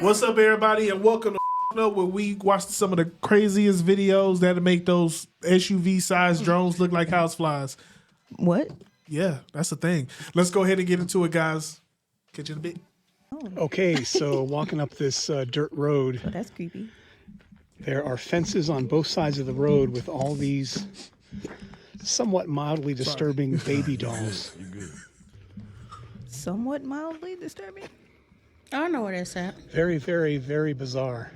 What's up, everybody, and welcome to where we watch some of the craziest videos that make those SUV-sized drones look like houseflies. What? Yeah, that's the thing. Let's go ahead and get into it, guys. Catch you in a bit. Okay, so walking up this dirt road, Oh, that's creepy. there are fences on both sides of the road with all these somewhat mildly disturbing baby dolls. Somewhat mildly disturbing. I don't know where that's at. Very, very, very bizarre.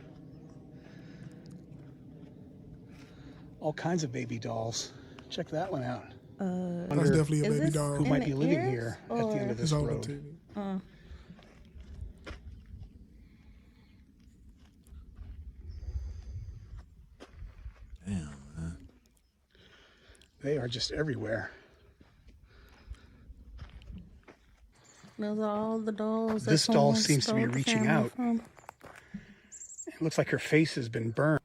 All kinds of baby dolls. Check that one out. That's definitely a Is baby this doll. Who in might the be living ears, here at the end of It's this on the road. TV. Damn, man. They are just everywhere. Those are all the dolls. that This doll someone seems to be stole the reaching family out. from. It looks like her face has been burned.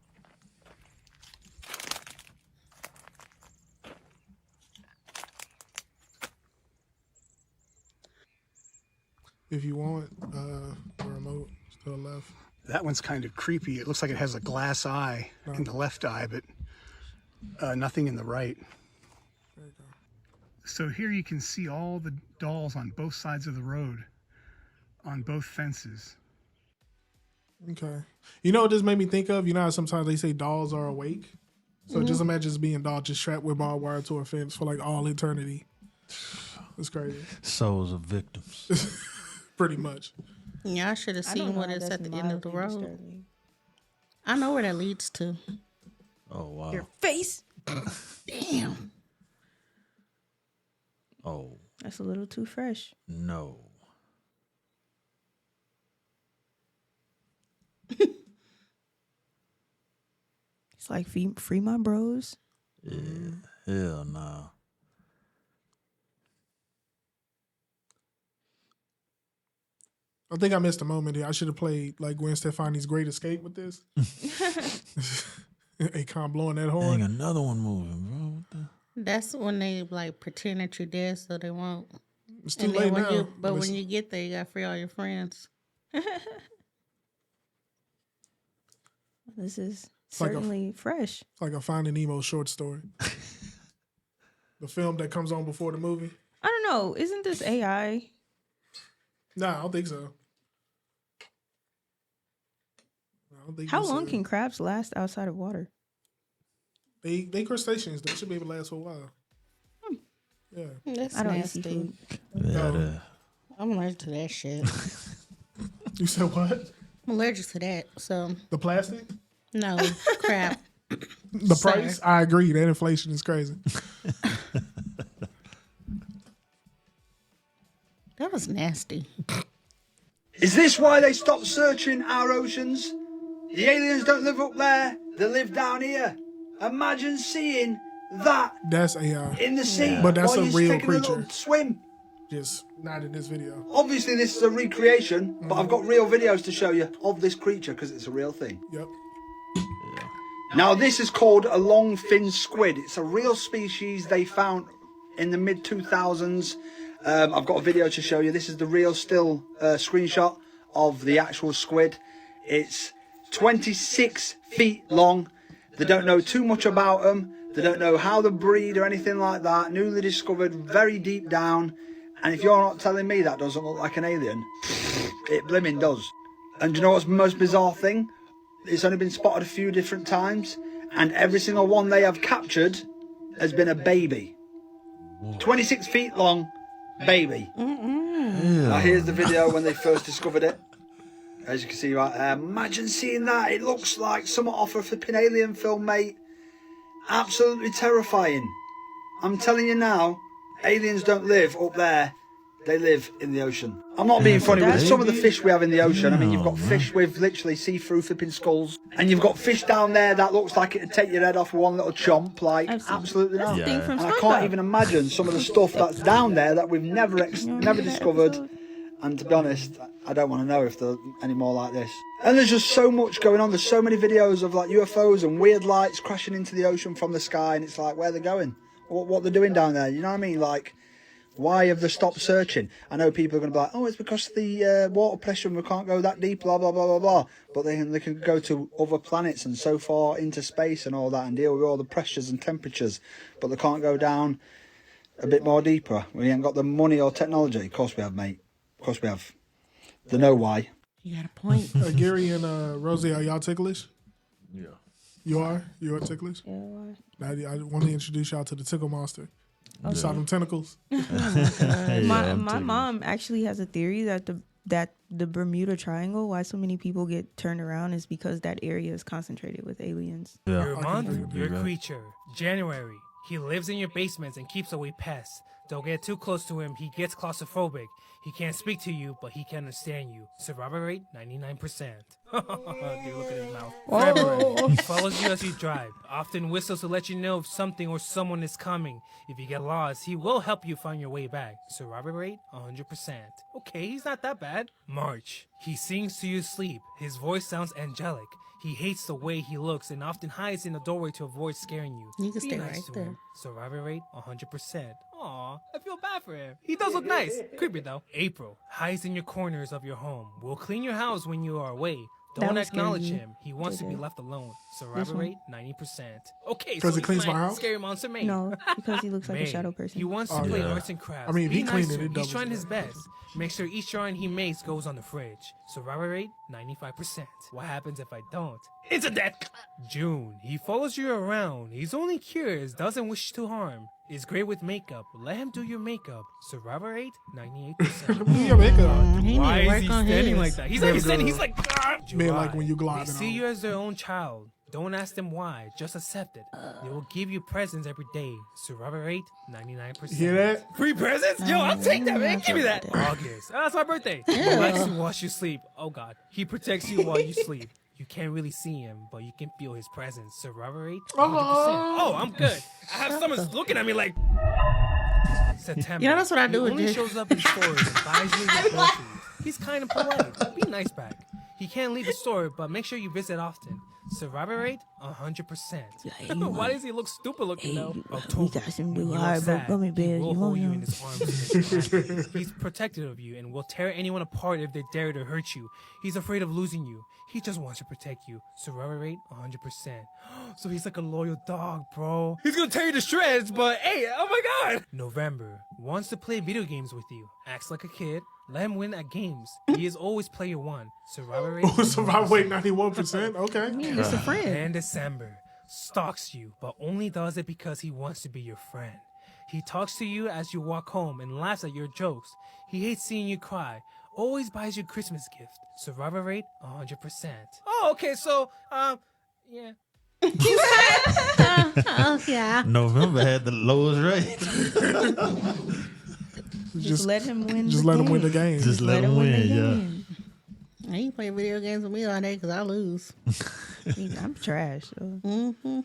If you want, the remote still left. That one's kind of creepy. It looks like it has a glass eye in the left eye, but nothing in the right. There you go. So here you can see all the dolls on both sides of the road, on both fences. Okay. You know what this made me think of? You know how sometimes they say dolls are awake? So just imagine just being doll just strapped with barbed wire to a fence for like all eternity. It's crazy. Souls of victims. Pretty much. Yeah, I should have I don't seen know what how it's that's at the end of the mildly road. disturbing. I know where that leads to. Oh, wow. Your face. Damn. Oh, That's a little too fresh. no. It's like free my bros. Yeah. Hell no. I think I missed a moment here. I should have played like Gwen Stefani's Great Escape with this. Akon blowing that Dang, horn. another one moving, bro. What the? That's when they like pretend that you're dead so they won't. It's too And late then now. when you get there, you gotta free all your friends. This is like a- certainly fresh. It's like a Finding Nemo short story. The film that comes on before the movie. I don't know. Isn't this AI? Nah, I don't think so. I don't think How you long said- can crabs last outside of water? they crustaceans? They should be able to last for a while. Yeah. That's I don't eat nasty. seafood. Yeah, No. I'm allergic to that shit. You said what? I'm allergic to that. So The plastic? no crap. The Sir. price? I agree. That inflation is crazy. That was nasty. Is this why they stopped searching our oceans? The aliens don't live up there, they live down here. Imagine seeing that That's AI. in the sea But that's while a you're real taking a little creature. swim. Just not in this video. Obviously this is a recreation, but I've got real videos to show you of this creature because it's a real thing. Yep. Now this is called a long fin squid. It's a real species they found in the mid 2000s. I've got a video to show you. This is the real still screenshot of the actual squid. It's 26 feet long. They don't know too much about them. They don't know how they breed or anything like that. Newly discovered, very deep down. And if you're not telling me that doesn't look like an alien, it blimmin' does. And do you know what's the most bizarre thing? It's only been spotted a few different times, and every single one they have captured has been a baby. 26 feet long, baby. Now here's the video when they first discovered it. As you can see right there, imagine seeing that. It looks like somewhat off a flipping alien film, mate. Absolutely terrifying. I'm telling you now, aliens don't live up there. They live in the ocean. I'm not being funny with some of the fish we have in the ocean. I mean, you've got fish with literally see-through flipping skulls. And you've got fish down there that looks like it'd take your head off with one little chomp. Like, I've seen- absolutely That's not. the thing from And I SpongeBob. can't even imagine some of the stuff that's down there that we've never You wanna never do that discovered. episode? And to be honest, I don't want to know if there's any more like this. And there's just so much going on. There's so many videos of like UFOs and weird lights crashing into the ocean from the sky, and it's like, where they're going, what they're doing down there. You know what I mean? Like, Why have they stopped searching? I know people are going to be like, oh, it's because of the water pressure and we can't go that deep, blah, blah, blah, blah, blah. But they can go to other planets and so far into space and all that and deal with all the pressures and temperatures. But they can't go down a bit more deeper. We ain't got the money or technology. Of course we have, mate. Of course we have. They know why. You got a point. Gary and Rosie, are y'all ticklish? Yeah. You are? You are ticklish? Yeah, why? I want to introduce y'all to the Tickle Monster. You saw them tentacles? My mom actually has a theory that the Bermuda Triangle, why so many people get turned around, is because that area is concentrated with aliens. Yeah. Your month, agree your creature. January. He lives in your basements and keeps away pests. Don't get too close to him. He gets claustrophobic. He can't speak to you, but he can understand you. Survival rate, 99%. Dude, look at his mouth. February. He follows you as you drive. Often whistles to let you know if something or someone is coming. If you get lost, he will help you find your way back. Survival rate, 100%. Okay, he's not that bad. March. He sings to you sleep. His voice sounds angelic. He hates the way he looks and often hides in the doorway to avoid scaring you. You can Be stay nice right to there. him. Survival rate 100%. Aw, I feel bad for him. He does look nice. Creepy though. April hides in your corners of your home. Will clean your house when you are away. That Don't would scare acknowledge you, him. He wants to be JJ. left alone. Survival one? rate 90%. Okay, so 'Cause he he's cleans my my house? scary monster mate. No, because he looks like May. a shadow person. He wants to Oh, play yeah. arts and crafts. I mean, if Be he cleaned nice it, to him. it He's doubles trying it his up. best. Make sure each drawing he makes goes on the fridge. Survival rate 95%. What happens if I don't? Incident. June. He follows you around. He's only curious, doesn't wish to harm. Is great with makeup. Let him do your makeup. Survival rate 98%. Yeah, makeup. He Why need to is he work on standing his. like that? He's not even standing. He's like. Man, like July. when you They gliding see on. you as their own child. Don't ask them why. Just accept it. They will give you presents every day. Survival rate 99%. Hear that? Free presents? Yo, I'll take that, man. I Give me felt that. that. August. Oh, that's my birthday. He likes to watch you sleep. Oh, God. He protects you while you sleep. You can't really see him, but you can feel his presence. Survival rate 100%. Oh, I'm good. I have someone looking at me like. September. You know, that's what I do He with only Dick. shows up in stores and buys you your groceries. He's kind of polite. Be nice back. He can't leave the store, but make sure you visit often. Survival rate 100%. Why does he look stupid looking though? October. we got some when new you look hard sad, gummy he bears. will You hold want you in them? his arms. and his hands. He's protective of you and will tear anyone apart if they dare to hurt you. He's afraid of losing you. He just wants to protect you. Survival rate 100%. So he's like a loyal dog, bro. He's gonna tear you to shreds, but hey, oh my god. November. Wants to play video games with you. Acts like a kid. Let him win at games. He is always player one. Survival rate. Oh, survival rate 91%. Okay. Yeah, it's a friend. And December. Stalks you, but only does it because he wants to be your friend. He talks to you as you walk home and laughs at your jokes. He hates seeing you cry. Always buys you Christmas gift. Survival rate 100%. Oh, okay, so yeah. Oh, yeah. November had the lowest rate. Just let him win. Just the let him game. win the game. Just let him win, the yeah. game. I ain't play video games with me all day because I lose. I'm trash. So. Mm-hmm.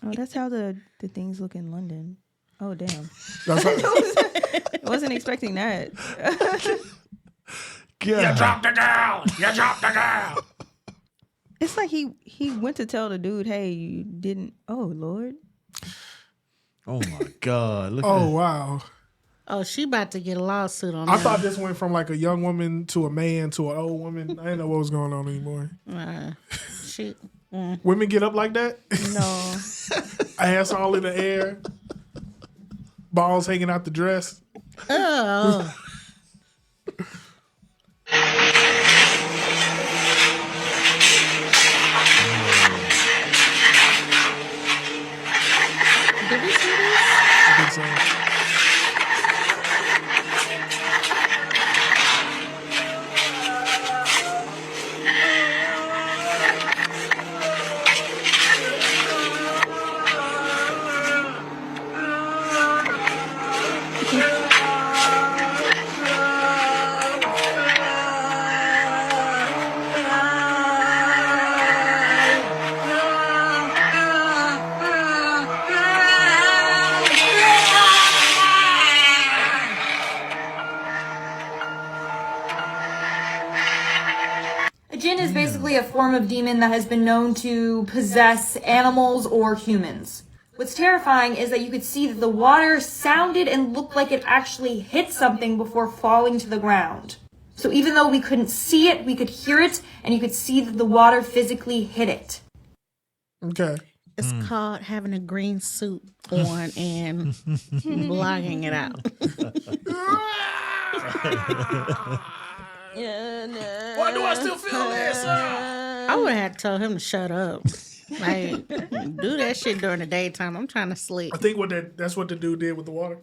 Oh, that's how the things look in London. Oh, damn. That's how, I wasn't expecting that. God. the girl. You dropped the girl. It's like he went to tell the dude, hey, you didn't. Oh, Lord. Oh my God. Look Oh, at wow. Oh, she about to get a lawsuit on I that. thought this went from like a young woman to a man to an old woman. I didn't know what was going on anymore. She. Women get up like that? No. Ass all in the air. Balls hanging out the dress. Oh. Did we see this? I think so. A jinn is basically a form of demon that has been known to possess animals or humans. What's terrifying is that you could see that the water sounded and looked like it actually hit something before falling to the ground. So even though we couldn't see it, we could hear it, and you could see that the water physically hit it. Okay. It's called having a green suit on and blocking it out. Why do I still feel this? I would have told him to shut up. Like, do that shit during the daytime. I'm trying to sleep. I think that's what the dude did with the water.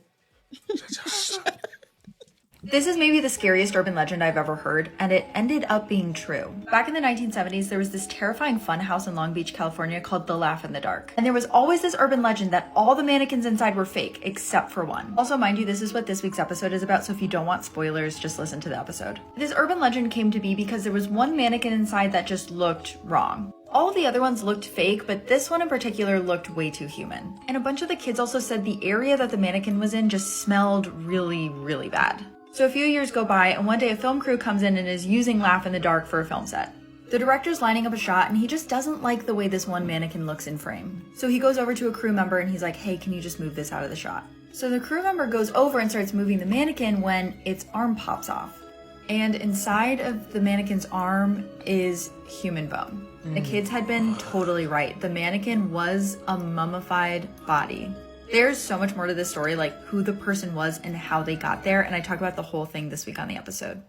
This is maybe the scariest urban legend I've ever heard, and it ended up being true. Back in the 1970s, there was this terrifying fun house in Long Beach, California called The Laugh in the Dark. And there was always this urban legend that all the mannequins inside were fake, except for one. Also, mind you, this is what this week's episode is about, so if you don't want spoilers, just listen to the episode. This urban legend came to be because there was one mannequin inside that just looked wrong. All of the other ones looked fake, but this one in particular looked way too human. And a bunch of the kids also said the area that the mannequin was in just smelled really, really bad. So a few years go by, and one day a film crew comes in and is using Laugh in the Dark for a film set. The director's lining up a shot, and he just doesn't like the way this one mannequin looks in frame. So he goes over to a crew member and he's like, hey, can you just move this out of the shot? So the crew member goes over and starts moving the mannequin when its arm pops off. And inside of the mannequin's arm is human bone. The kids had been totally right. The mannequin was a mummified body. There's so much more to this story, like who the person was and how they got there, and I talk about the whole thing this week on the episode.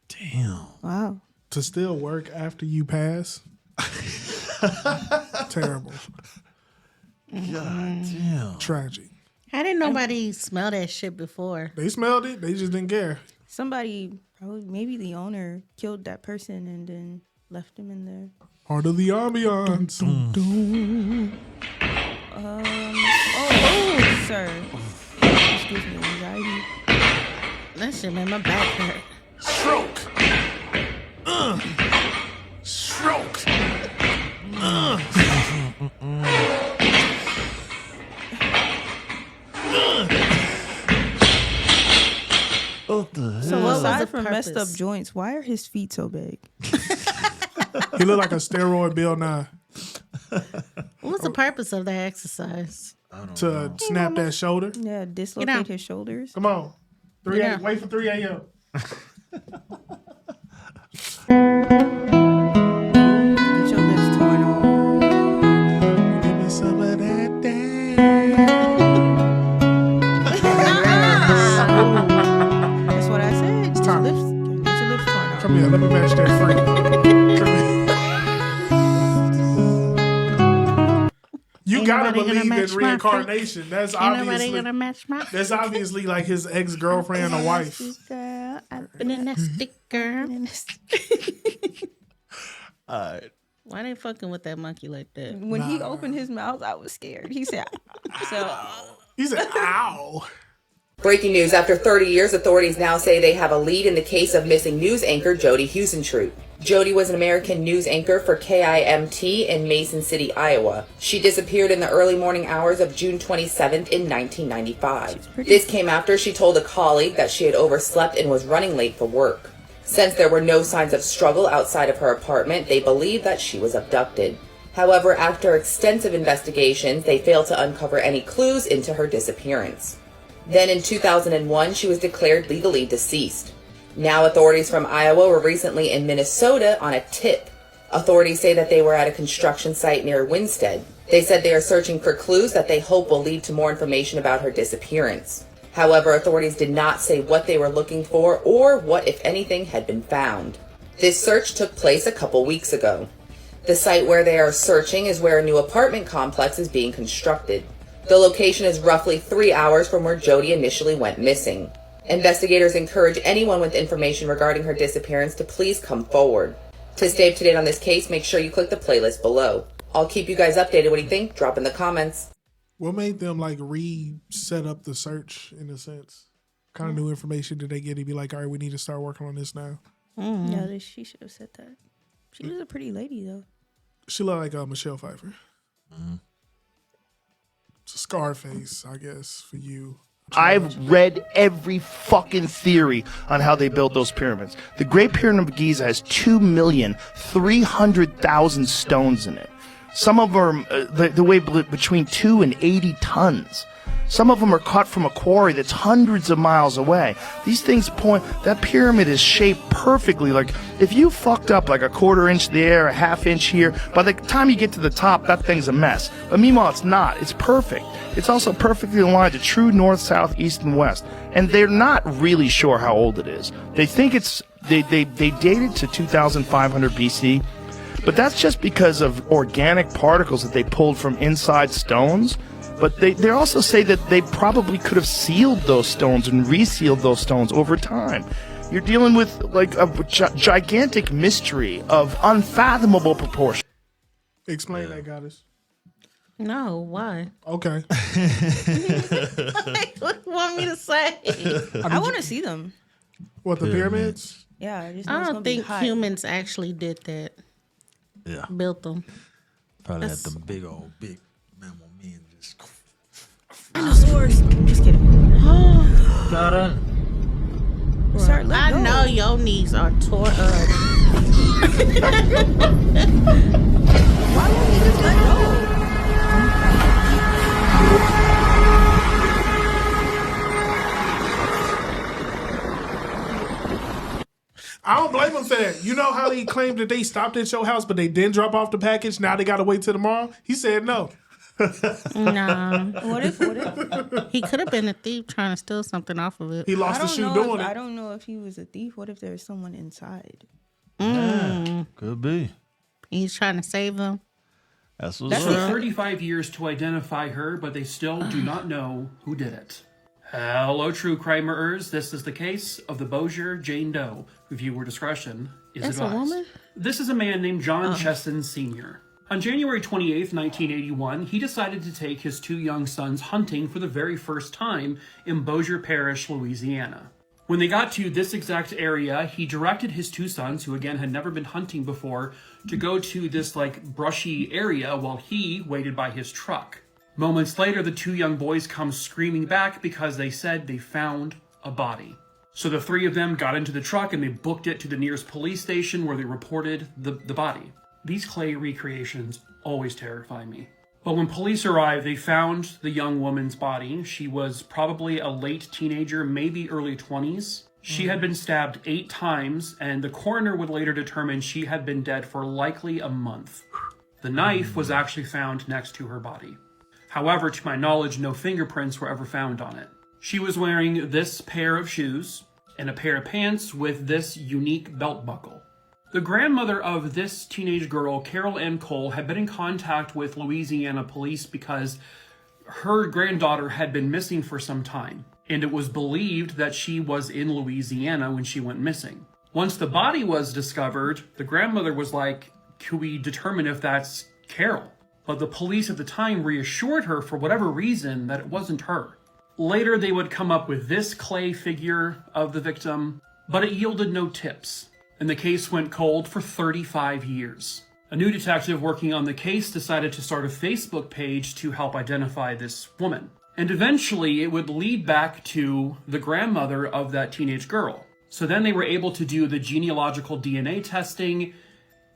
Damn. Wow. To still work after you pass? Terrible. God damn. Tragic. How did nobody smell that shit before? They smelled it. They just didn't care. Somebody, probably maybe the owner, killed that person and then left him in there. Part of the ambiance. Oh, sir. Excuse me, anxiety. That shit made my back hurt. Stroke. Stroke. What the hell? So What was aside the from messed up purpose? joints, why are his feet so big? He looked like a steroid Bill Nye What's the purpose of that exercise? to snap that shoulder. Yeah, dislocate know. his shoulders. Come on. 3 Yeah. a.m. Wait for 3 a.m. Get your lips torn off. Give me some of that damn. That's what I said. Get your time. lips torn off. Come here. Let me match that freak. Come here. You Ain't gotta nobody gonna believe in match my reincarnation. That's Ain't nobody obviously gonna match my that's obviously like his ex-girlfriend or wife. Girl, I've been in that sticker. been in this. All right. Why they fucking with that monkey like that? When he opened his mouth, I was scared. He said, so He said, ow. Breaking news. After 30 years, authorities now say they have a lead in the case of missing news anchor Jody Huisentruit. Jody was an American news anchor for KIMT in Mason City, Iowa. She disappeared in the early morning hours of June 27th in 1995. This came after she told a colleague that she had overslept and was running late for work. Since there were no signs of struggle outside of her apartment, they believe that she was abducted. However, after extensive investigations, they failed to uncover any clues into her disappearance. Then in 2001, she was declared legally deceased. Now authorities from Iowa were recently in Minnesota on a tip. Authorities say that they were at a construction site near Winstead. They said they are searching for clues that they hope will lead to more information about her disappearance. However, authorities did not say what they were looking for or what, if anything, had been found. This search took place a couple weeks ago. The site where they are searching is where a new apartment complex is being constructed. The location is roughly 3 hours from where Jody initially went missing. Investigators encourage anyone with information regarding her disappearance to please come forward. To stay up to date on this case, make sure you click the playlist below. I'll keep you guys updated. What do you think? Drop in the comments. What made them like set up the search in a sense? Kind of new information did they get to be like, all right, we need to start working on this now? yeah, she should have said that. She was a pretty lady though. She looked like Michelle Pfeiffer. It's a Scarface, I guess, for you. I've read every fucking theory on how they built those pyramids. The Great Pyramid of Giza has 2,300,000 stones in it. Some of them they weigh between 2 and 80 tons. Some of them are cut from a quarry that's hundreds of miles away. These things that pyramid is shaped perfectly. Like, if you fucked up like a 1/4 inch there, a 1/2 inch here, by the time you get to the top, that thing's a mess. But meanwhile, it's not. It's perfect. It's also perfectly aligned to true north, south, east, and west. And they're not really sure how old it is. They think they date it to 2500 BC, but that's just because of organic particles that they pulled from inside stones. But they also say that they probably could have sealed those stones and resealed those stones over time. You're dealing with like a gigantic mystery of unfathomable proportion. Explain that, goddess. No, why? Okay. What do you want me to say? I want to see them. What, the pyramids? Yeah, I just I know it's don't gonna be think hot. humans actually did that. Yeah. Built them. Probably had them big mammal men just. Dinosaurs. Just kidding. Got it. Sir, let I go. know your knees are tore up. Why won't you just let go? I don't blame him for that. You know how he claimed that they stopped at your house, but they didn't drop off the package? Now they got to wait till tomorrow? He said no. Nah. What if? He could have been a thief trying to steal something off of it. He lost the shoe doing it. I don't know if he was a thief. What if there's someone inside? Could be. He's trying to save them. That's what's It took up. 35 years to identify her, but they still do not know who did it. Hello, true crimers. This is the case of the Bossier Jane Doe. Viewer discretion is That's advised. a woman? This is a man named John Chesson Sr. On January 28th, 1981, he decided to take his 2 young sons hunting for the very first time in Bossier Parish, Louisiana. When they got to this exact area, he directed his 2 sons, who again had never been hunting before, to go to this brushy area while he waited by his truck. Moments later, the 2 young boys come screaming back because they said they found a body. So the 3 of them got into the truck and they booked it to the nearest police station where they reported the body. These clay recreations always terrify me. But when police arrived, they found the young woman's body. She was probably a late teenager, maybe early 20s. She had been stabbed 8 times, and the coroner would later determine she had been dead for likely a month. The knife was actually found next to her body. However, to my knowledge, no fingerprints were ever found on it. She was wearing this pair of shoes and a pair of pants with this unique belt buckle. The grandmother of this teenage girl, Carol Ann Cole, had been in contact with Louisiana police because her granddaughter had been missing for some time, and it was believed that she was in Louisiana when she went missing. Once the body was discovered, the grandmother was like, "Can we determine if that's Carol?" But the police at the time reassured her for whatever reason that it wasn't her. Later, they would come up with this clay figure of the victim, but it yielded no tips, and the case went cold for 35 years. A new detective working on the case decided to start a Facebook page to help identify this woman. And eventually, it would lead back to the grandmother of that teenage girl. So then they were able to do the genealogical DNA testing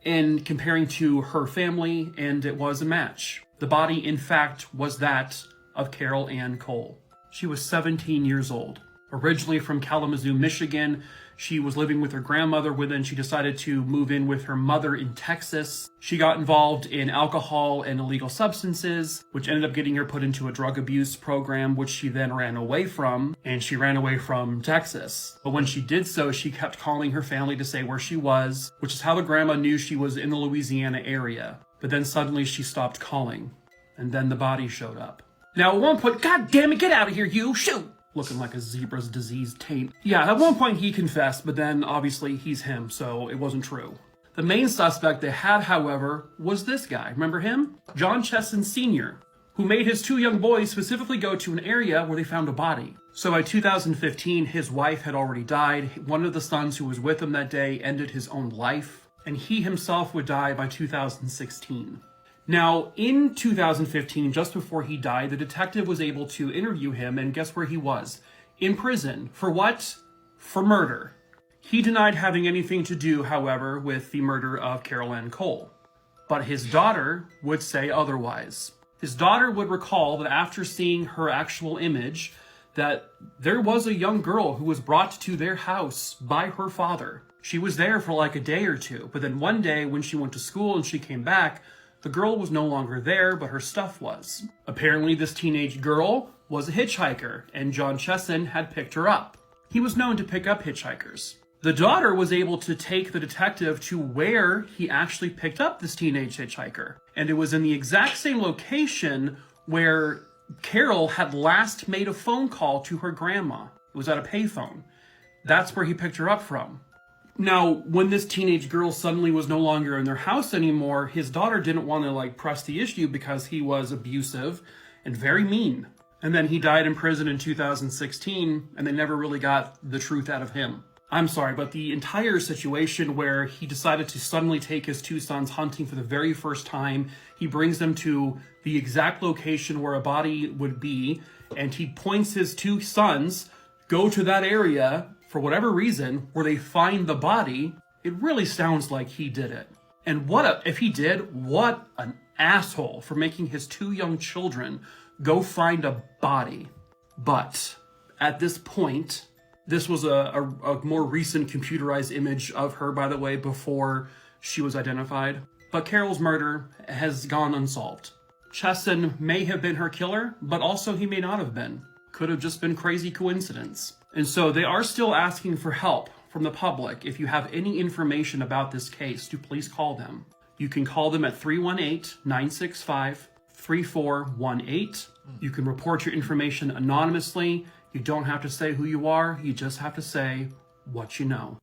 and comparing to her family, and it was a match. The body, in fact, was that of Carol Ann Cole. She was 17 years old. Originally from Kalamazoo, Michigan, she was living with her grandmother, but then she decided to move in with her mother in Texas. She got involved in alcohol and illegal substances, which ended up getting her put into a drug abuse program, which she then ran away from, and she ran away from Texas. But when she did so, she kept calling her family to say where she was, which is how the grandma knew she was in the Louisiana area. But then suddenly she stopped calling, and then the body showed up. Now at one point, God damn it, get out of here, you, shoot! Looking like a zebra's diseased taint. Yeah, at one point he confessed, but then obviously he's him, so it wasn't true. The main suspect they had, however, was this guy. Remember him? John Chesson Sr., who made his 2 young boys specifically go to an area where they found a body. So by 2015, his wife had already died. One of the sons who was with him that day ended his own life, and he himself would die by 2016. Now, in 2015, just before he died, the detective was able to interview him, and guess where he was? In prison. For what? For murder. He denied having anything to do, however, with the murder of Carol Ann Cole. but his daughter would say otherwise. His daughter would recall that after seeing her actual image, that there was a young girl who was brought to their house by her father. She was there for like a day or two, but then one day when she went to school and she came back, the girl was no longer there, but her stuff was. Apparently, this teenage girl was a hitchhiker, and John Chesson had picked her up. He was known to pick up hitchhikers. The daughter was able to take the detective to where he actually picked up this teenage hitchhiker. And it was in the exact same location where Carol had last made a phone call to her grandma. It was at a payphone. That's where he picked her up from. Now, when this teenage girl suddenly was no longer in their house anymore, his daughter didn't want to press the issue because he was abusive and very mean. And then he died in prison in 2016, and they never really got the truth out of him. I'm sorry, but the entire situation where he decided to suddenly take his two sons hunting for the very first time, he brings them to the exact location where a body would be, and he points his two sons, go to that area, for whatever reason, where they find the body, it really sounds like he did it. And if he did, what an asshole for making his two young children go find a body. But at this point, this was a more recent computerized image of her, by the way, before she was identified. But Carol's murder has gone unsolved. Chesson may have been her killer, but also he may not have been. Could have just been crazy coincidence. And so they are still asking for help from the public. If you have any information about this case, do please call them. You can call them at 318-965-3418. You can report your information anonymously. You don't have to say who you are. You just have to say what you know.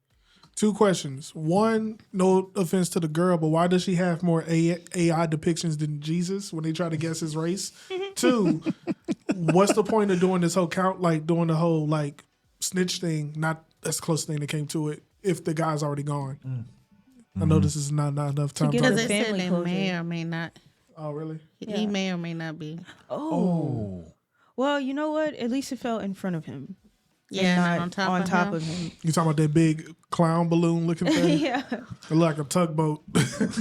2 questions. 1, no offense to the girl, but why does she have more AI depictions than Jesus when they try to guess his race? 2, what's the point of doing this whole doing the whole snitch thing? Not that's the closest thing that came to it. If the guy's already gone, I know this is not enough time. Because it said they may or may not. Oh, really? He may or may not be. Oh. Well, you know what? At least it fell in front of him. Yeah, not on top of him. You talking about that big clown balloon looking thing? Yeah. It looked like a tugboat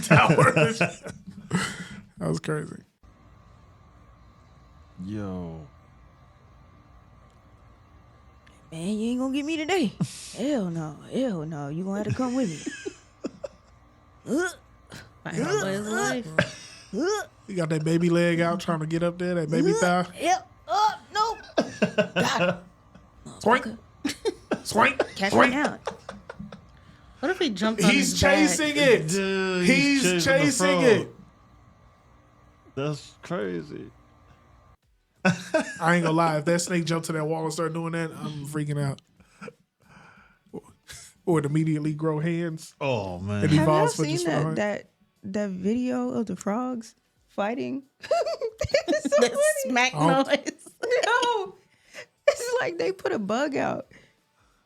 tower. That was crazy. Yo. Man, you ain't gonna get me today. Hell no. Hell no. You gonna have to come with me. You got that baby leg out trying to get up there, that baby thigh. Yep. No. Got it. Swank. Swank. Catch me out. What if he jumped on He's his chasing back? it. Dude, He's chasing it. That's crazy. I ain't gonna lie. If that snake jumped to that wall and started doing that, I'm freaking out. Or it immediately grow hands. Oh man! It Have y'all evolves for seen just for that video of the frogs fighting? The smack noise. No. It's like they put a bug out.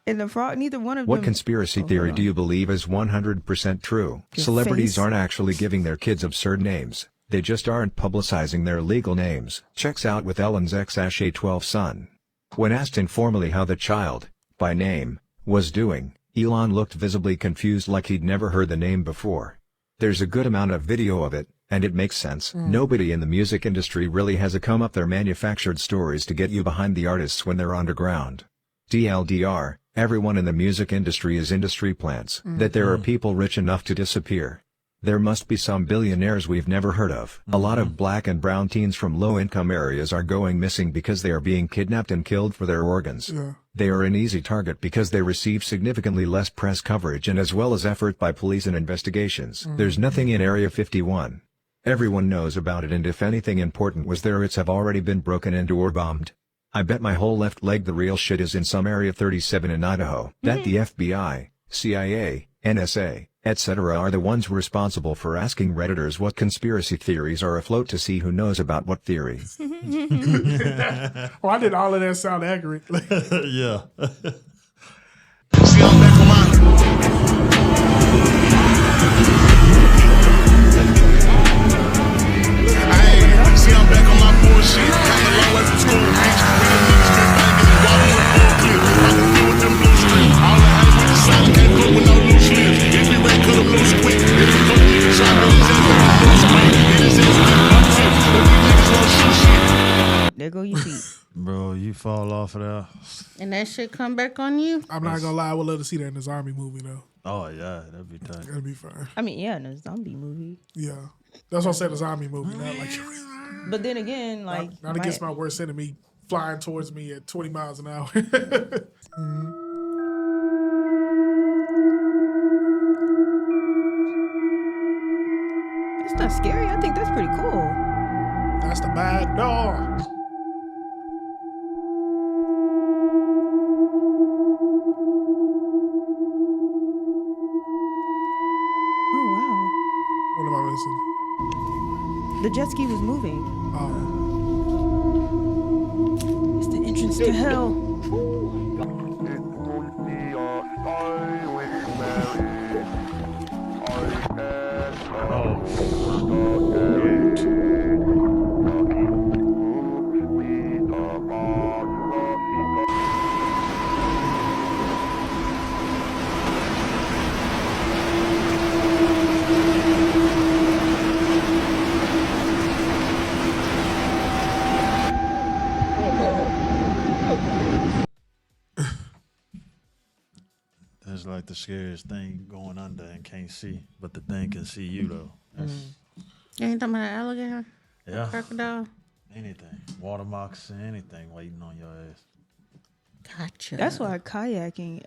And the frog, neither one of them. What conspiracy theory do you believe is 100% true? Your Celebrities face. aren't actually giving their kids absurd names. They just aren't publicizing their legal names. Checks out with Ellen's ex-A12 son. When asked informally how the child, by name, was doing, Elon looked visibly confused like he'd never heard the name before. There's a good amount of video of it, and it makes sense. Nobody in the music industry really has a come up their manufactured stories to get you behind the artists when they're underground. DLDR, everyone in the music industry is industry plants. That there are people rich enough to disappear. There must be some billionaires we've never heard of. A lot of black and brown teens from low-income areas are going missing because they are being kidnapped and killed for their organs. Yeah. They are an easy target because they receive significantly less press coverage and as well as effort by police and investigations. There's nothing in Area 51. Everyone knows about it, and if anything important was there, it's have already been broken into or bombed. I bet my whole left leg the real shit is in some Area 37 in Idaho. That the FBI, CIA, NSA, etc. are the ones responsible for asking Redditors what conspiracy theories are afloat to see who knows about what theory. Why did all of that sound accurate? Yeah. See, I'm back on my bullshit. Come a long way from school, bitch. Real niggas been banging and walking with full clip. I can feel with them blue strings. All the hype with the sound can't cook with no loose lips. If we ready, cut them loose quick. If we fuck with each other, fall off of there. And that shit come back on you? I'm not gonna lie, I would love to see that in the zombie movie though. Oh yeah, that'd be tight. That'd be fun. I mean, yeah, in a zombie movie. Yeah, that's what I said. A zombie movie, not like. But then again, like not against my worst enemy flying towards me at 20 miles an hour. It's not scary. I think that's pretty cool. That's the bad dog. Oh wow. What am I missing? The jet ski was moving. Oh. It's the entrance to hell. That's like the scariest thing going under and can't see, but the thing can see you though. You ain't talking about an alligator? Yeah. Crocodile? Anything. Water moccasin, anything waiting on your ass. Gotcha. That's why kayaking,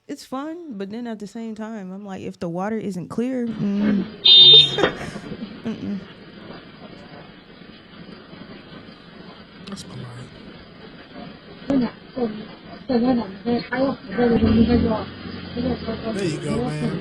it's fun, but then at the same time, I'm like, if the water isn't clear, That's polite. There you go, man.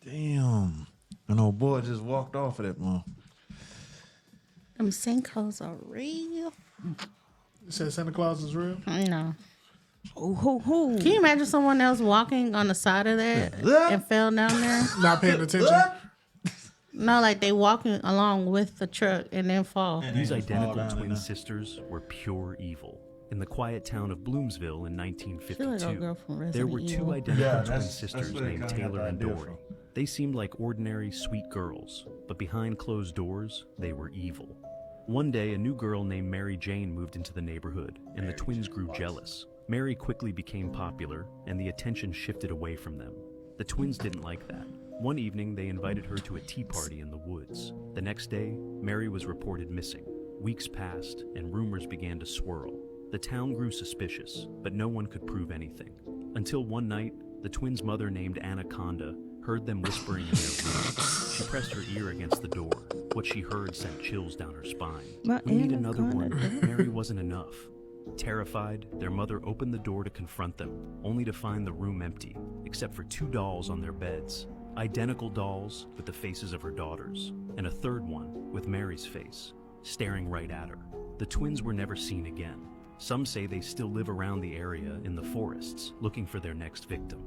Damn. An old boy just walked off of that one. Them sinkholes are real. You said Santa Claus is real? No. Oh. Can you imagine someone else walking on the side of that and fell down there? Not paying attention. No, like they walking along with the truck and then fall. These identical twin sisters were pure evil. In the quiet town of Bloomsville in 1952, there were two identical twin sisters named Taylor and Dory. They seemed like ordinary, sweet girls, but behind closed doors, they were evil. One day, a new girl named Mary Jane moved into the neighborhood, and the twins grew jealous. Mary quickly became popular, and the attention shifted away from them. The twins didn't like that. One evening, they invited her to a tea party in the woods. The next day, Mary was reported missing. Weeks passed, and rumors began to swirl. The town grew suspicious, but no one could prove anything. Until one night, the twins' mother named Anaconda heard them whispering in their room. She pressed her ear against the door. What she heard sent chills down her spine. We need another one. Mary wasn't enough. Terrified, their mother opened the door to confront them, only to find the room empty, except for 2 dolls on their beds. Identical dolls with the faces of her daughters, and a third one with Mary's face, staring right at her. The twins were never seen again. Some say they still live around the area in the forests, looking for their next victim.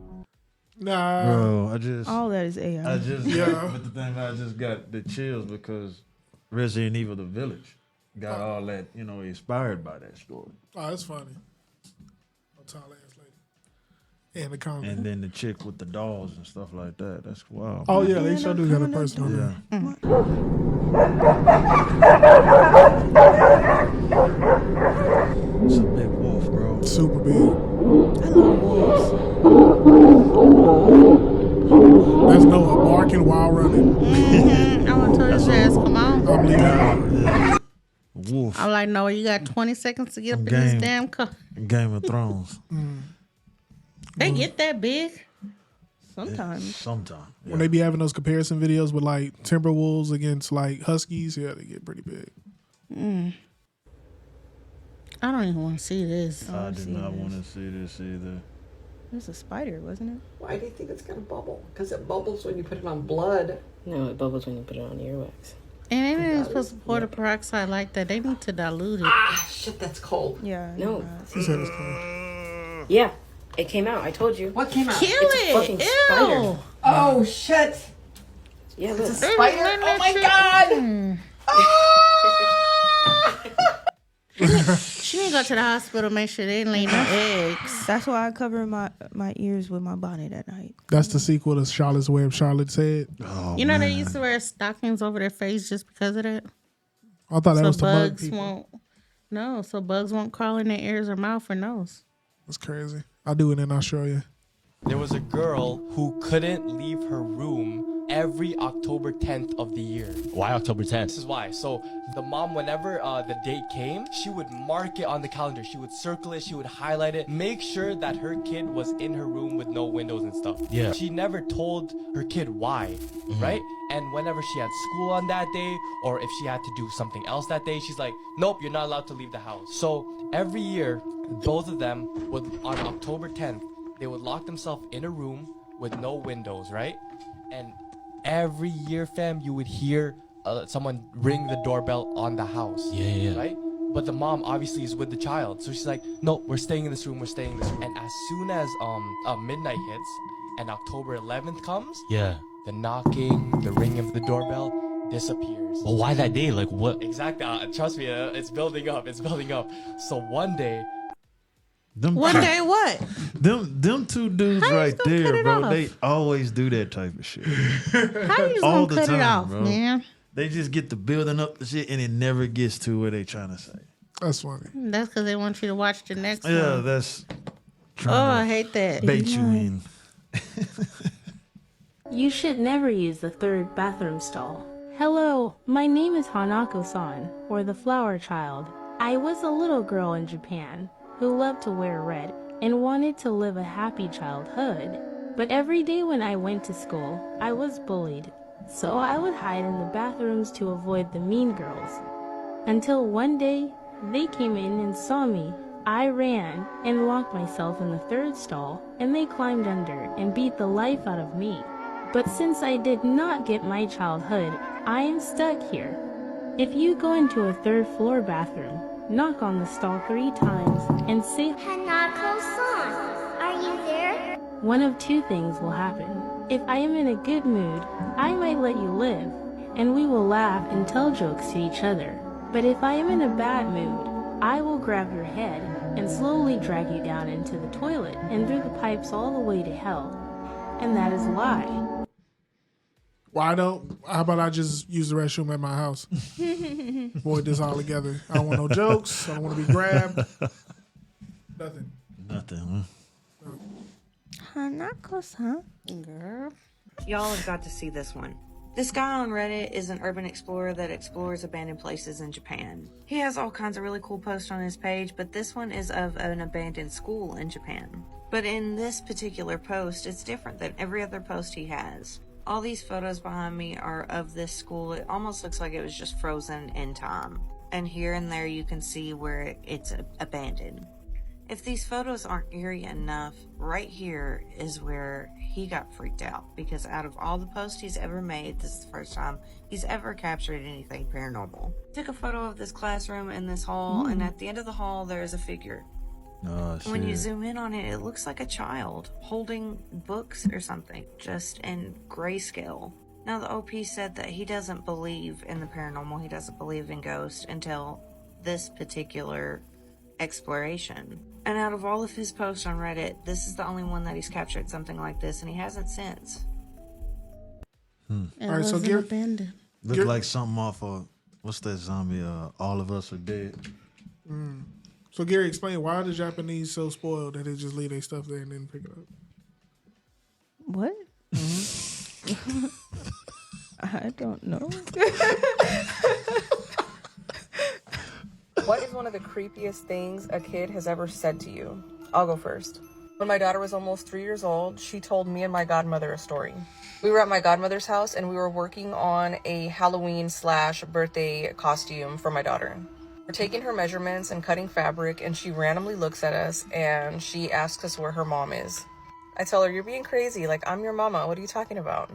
Nah. Bro, all that is AI. But the thing, I just got the chills because Resident Evil The Village got all that, inspired by that story. Oh, that's funny. A tall ass lady. And the comment. And then the chick with the dolls and stuff like that. That's wild. Oh, yeah, they sure do got a person on there. It's a big wolf, bro. Super big. I love wolves. There's no barking while running. I want to tell his ass, come on. I'm leaving. Wolf. I'm like, no, you got 20 seconds to get up in this damn car. Game of Thrones. They get that big? Sometimes. Sometimes. When they be having those comparison videos with like Timberwolves against like Huskies, yeah, they get pretty big. I don't even want to see this. I did not want to see this either. It was a spider, wasn't it? Why do you think it's gonna bubble? Because it bubbles when you put it on blood. No, it bubbles when you put it on earwax. And they ain't even supposed to pour the peroxide like that. They need to dilute it. Ah, shit, that's cold. Yeah. No. She said it's cold. Yeah. It came out. I told you. What came out? Kill It's a it. fucking Ew. spider. Oh shit! Yeah, It's a look. spider. Oh my god! She didn't go to the hospital. Make sure they ain't laying no eggs. That's why I cover my ears with my bonnet at night. That's the sequel to Charlotte's Web. Charlotte said. Oh, You know they used to wear stockings over their face just because of that. I thought that So was to bug bugs people. won't. No, so bugs won't crawl in their ears or mouth or nose. That's crazy. I do it in Australia. There was a girl who couldn't leave her room every October 10th of the year. Why October 10th? This is why. So the mom, whenever the date came, she would mark it on the calendar. She would circle it. She would highlight it. Make sure that her kid was in her room with no windows and stuff. Yeah. She never told her kid why, right? And whenever she had school on that day, or if she had to do something else that day, she's like, nope, you're not allowed to leave the house. So every year, both of them would, on October 10th, they would lock themselves in a room with no windows, right? And every year, fam, you would hear someone ring the doorbell on the house. Yeah. Right? But the mom obviously is with the child. So she's like, no, we're staying in this room, we're staying in this room. And as soon as midnight hits and October 11th comes, Yeah. the knocking, the ringing of the doorbell disappears. Well, why that day? Like what? Exactly. Trust me, it's building up. It's building up. So one day, One day what? Them two dudes How you right gonna cut there, it bro. off? They always do that type of shit. How you All gonna the cut time, it off, bro. man? They just get to building up the shit and it never gets to where they trying to say. That's funny. That's because they want you to watch the next Yeah, one. that's Oh, I hate that. bait you in. You should never use the third bathroom stall. Hello, my name is Hanako-san, or the Flower Child. I was a little girl in Japan who loved to wear red and wanted to live a happy childhood. But every day when I went to school, I was bullied. So I would hide in the bathrooms to avoid the mean girls. Until one day, they came in and saw me. I ran and locked myself in the third stall, and they climbed under and beat the life out of me. But since I did not get my childhood, I am stuck here. If you go into a third floor bathroom, knock on the stall 3 times and say, Hanako-san, are you there? One of 2 things will happen. If I am in a good mood, I might let you live, and we will laugh and tell jokes to each other. But if I am in a bad mood, I will grab your head and slowly drag you down into the toilet and through the pipes all the way to hell. And that is why. How about I just use the restroom at my house? Avoid this all together. I don't want no jokes. I don't want to be grabbed. Nothing. Nothing, huh? Hanako-san. Girl. Y'all have got to see this one. This guy on Reddit is an urban explorer that explores abandoned places in Japan. He has all kinds of really cool posts on his page, but this one is of an abandoned school in Japan. But in this particular post, it's different than every other post he has. All these photos behind me are of this school. It almost looks like it was just frozen in time. And here and there you can see where it's abandoned. If these photos aren't eerie enough, right here is where he got freaked out, because out of all the posts he's ever made, this is the first time he's ever captured anything paranormal. Took a photo of this classroom in this hall, and at the end of the hall there is a figure. Oh, When you shit. zoom in on it, it looks like a child holding books or something, just in grayscale. Now the OP said that he doesn't believe in the paranormal, he doesn't believe in ghosts until this particular exploration. And out of all of his posts on Reddit, this is the only one that he's captured something like this, and he hasn't since. It All right, so wasn't Gary- abandoned. Look like something off of, what's that zombie? All of Us Are Dead. So Gary, explain, why are the Japanese so spoiled that they just leave their stuff there and then pick it up? What? I don't know. What is one of the creepiest things a kid has ever said to you? I'll go first. When my daughter was almost 3 years old, she told me and my godmother a story. We were at my godmother's house and we were working on a Halloween/birthday costume for my daughter. We're taking her measurements and cutting fabric, and she randomly looks at us and she asks us where her mom is. I tell her, "You're being crazy. Like, I'm your mama. What are you talking about?"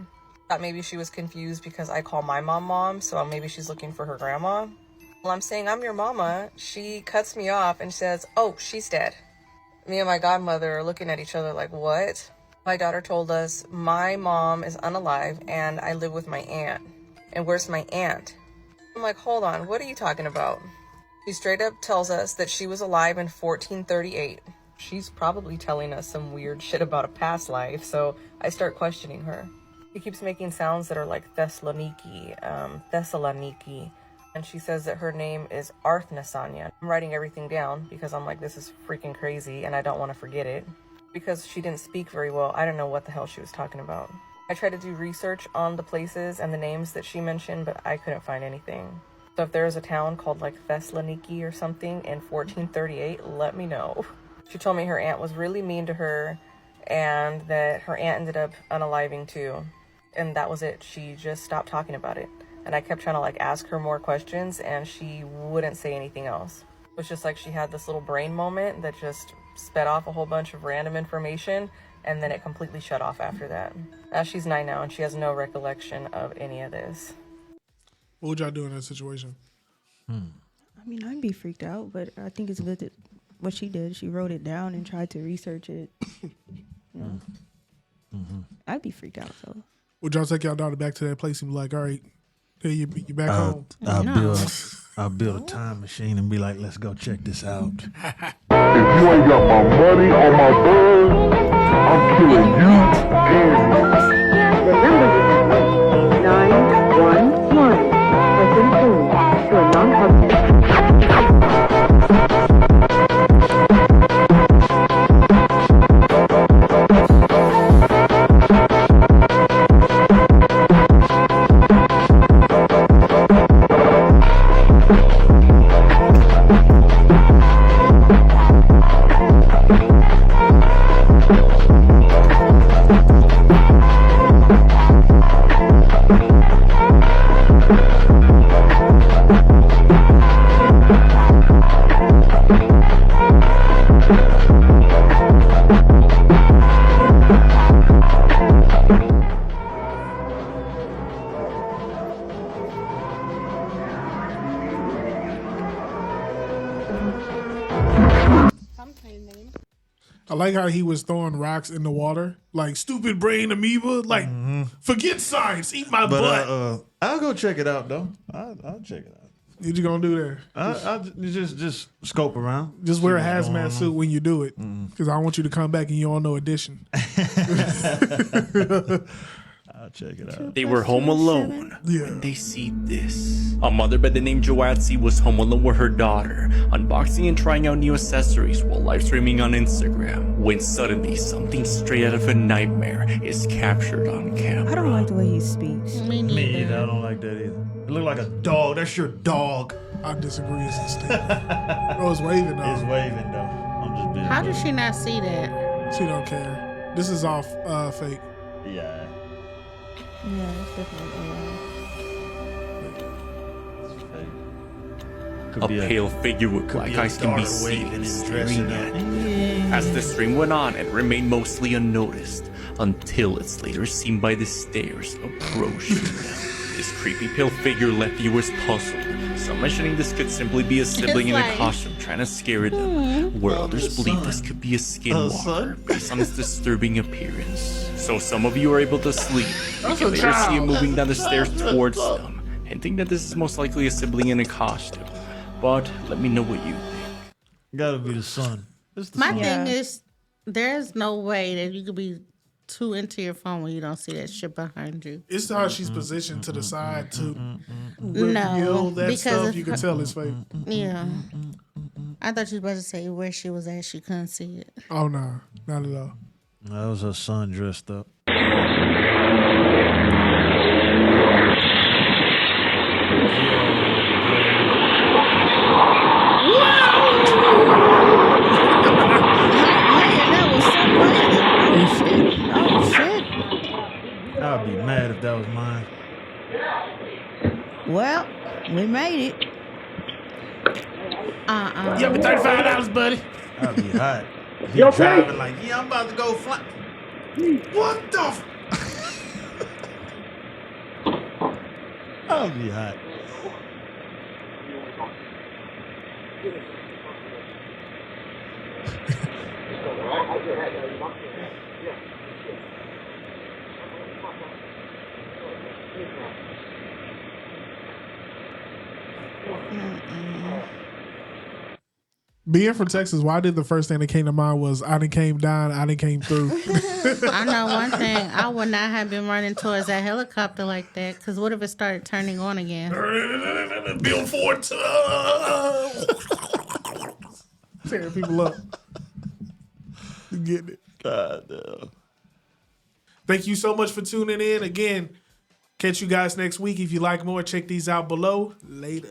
Thought maybe she was confused because I call my mom, so maybe she's looking for her grandma. Well, I'm saying I'm your mama. She cuts me off and says, "Oh, she's dead." Me and my godmother are looking at each other like, what? My daughter told us my mom is unalive and I live with my aunt. And where's my aunt? I'm like, hold on, what are you talking about? She straight up tells us that she was alive in 1438. She's probably telling us some weird shit about a past life, so I start questioning her. She keeps making sounds that are like Thessaloniki, and she says that her name is Arthnasanya. I'm writing everything down because I'm like, this is freaking crazy and I don't want to forget it. Because she didn't speak very well, I don't know what the hell she was talking about. I tried to do research on the places and the names that she mentioned, but I couldn't find anything. So if there is a town called like Thessaloniki or something in 1438, let me know. She told me her aunt was really mean to her and that her aunt ended up unaliving too. And that was it. She just stopped talking about it. And I kept trying to like ask her more questions and she wouldn't say anything else. It was just like she had this little brain moment that just sped off a whole bunch of random information and then it completely shut off after that. She's 9 now and she has no recollection of any of this. What would y'all do in that situation? I mean, I'd be freaked out, but I think it's good that what she did, she wrote it down and tried to research it. I'd be freaked out, so. Would y'all take y'all daughter back to that place and be like, all right, here you back home? I'll build a time machine and be like, let's go check this out. If you ain't got my money or my buzz, I'm killing you and Remember 911. Has been changed to a non-public. I like how he was throwing rocks in the water, like stupid brain amoeba. Like, forget science, eat my butt. I'll go check it out though. I'll check it out. What you gonna do there? I just scope around. Just wear a hazmat suit when you do it, because I don't want you to come back and you don't know addition. I'll check it out. They were home alone when they see this. A mother by the name Joatsi was home alone with her daughter, unboxing and trying out new accessories while live streaming on Instagram, when suddenly something straight out of a nightmare is captured on camera. I don't like the way he speaks. Me neither. I don't like that either. It look like a dog. That's your dog. I disagree. It's oh, it's waving though. It's waving though. I'm just being How does she not see that? She don't care. This is all fake. Yeah. Yeah, it's definitely A pale figure with black eyes can be seen staring at you. As the stream went on, it remained mostly unnoticed until it's later seen by the stairs approaching them. This creepy pale figure left viewers puzzled, some mentioning this could simply be a sibling in a costume trying to scare them, where others believe this could be a skinwalker based on its disturbing appearance. So some of you are able to sleep. You can later see it moving down the stairs towards them, hinting that this is most likely a sibling in a costume. But let me know what you think. Gotta be the son. My thing is, there's no way that you could be too into your phone when you don't see that shit behind you. It's how she's positioned to the side to No, that because stuff. if- You can tell it's fake. Yeah. I thought you were about to say where she was at. She couldn't see it. Oh no, not at all. That was her son dressed up. I'd be mad if that was mine. Well, we made it. You owe me $35, buddy. I'd be hot. He You okay? driving like, yeah, I'm about to go fly. What the? I'll be hot. Being from Texas, why did the first thing that came to mind was I done came down, I done came through. I know one thing. I would not have been running towards that helicopter like that. Because what if it started turning on again? Bill Ford. Tearing people up. You getting it. God damn. Thank you so much for tuning in. Again, catch you guys next week. If you like more, check these out below. Later.